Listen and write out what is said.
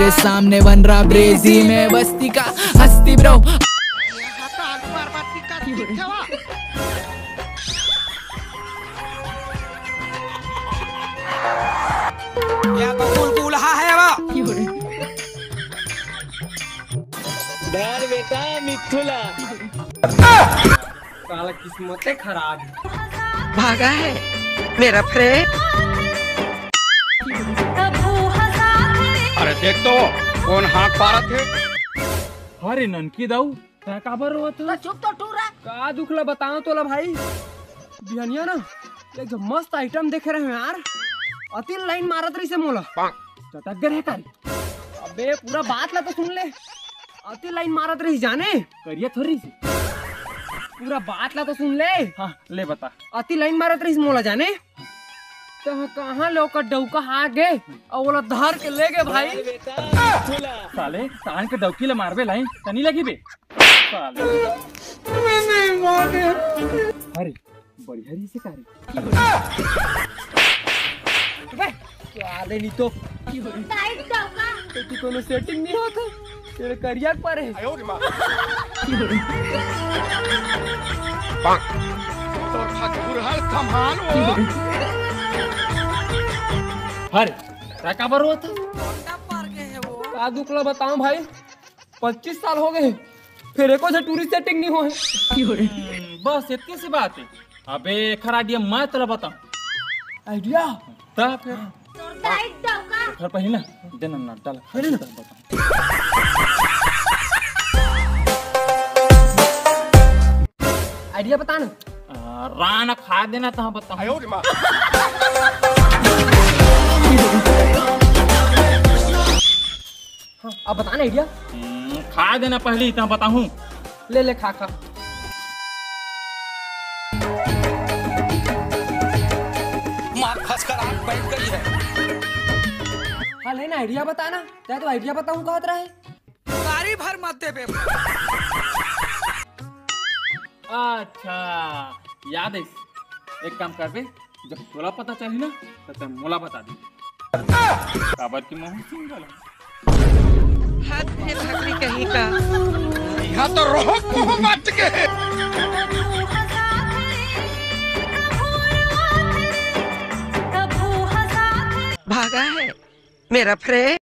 मेरे सामने बन रहा ब्रेजी में बस्ती का हस्ती ब्रो। या तो कुल है वो डर बेटा मिथुला काला किस्मत खराब भागा है मेरा फ्रेंड। अरे देख तो कौन हाथ पारा थे। अरे ननकी दाऊ क्या काबर हुआ था? चुप तो टूरा का दुखला बताओ तो ला भाई बिहनिया ना एक जो मस्त आइटम देख रहे हैं यार। अतिल लाइन मारत रही से मोला चटक गए कर। अबे पूरा बात ला तो सुन ले। अतिल लाइन मारत रही जाने करिए थोड़ी सी पूरा बात ला तो सुन ले। हाँ ले बता। अति लाइन मारत रही मोला जाने तो कहाँ लोकर डौका आ गए और बोला धार के ले गए भाई। साले तान के डौकी ले मारबे लाइन तनी लगी बे साले। अरे बड़ी हरी से करे आले नहीं तो कोनो सेटिंग नहीं होता तेरे करियर पर है। अरे क्या काबर हुआ था? का दुखला बताऊं भाई 25 साल हो गए फिर एको से टूरिस्ट सेटिंग नहीं हो। बस इतनी सी बात है। अबे खरा आइडिया मैं तेरा बताऊं आइडिया ता फिर पहले ना देना ना डाल फिर बता। आइडिया बता ना। राना खा देना था बताओ। हाँ, अब बताना आइडिया। खा देना पहले इतना बताऊं। ले ले खा खा। माँ फंस कर आँख बैठ गई है। हाँ लेना आइडिया बताना चाहे तो आइडिया बताऊं कहत रहे। गाड़ी भर मत दे बे। अच्छा याद है एक काम कर बे जब तोला पता चली ना तो मोला बता दी काबर की मोह सिंगल हाथ में भगनी कहीं का यहाँ तो रोह मुँह मच गए। भागा है मेरा फ्रेंड।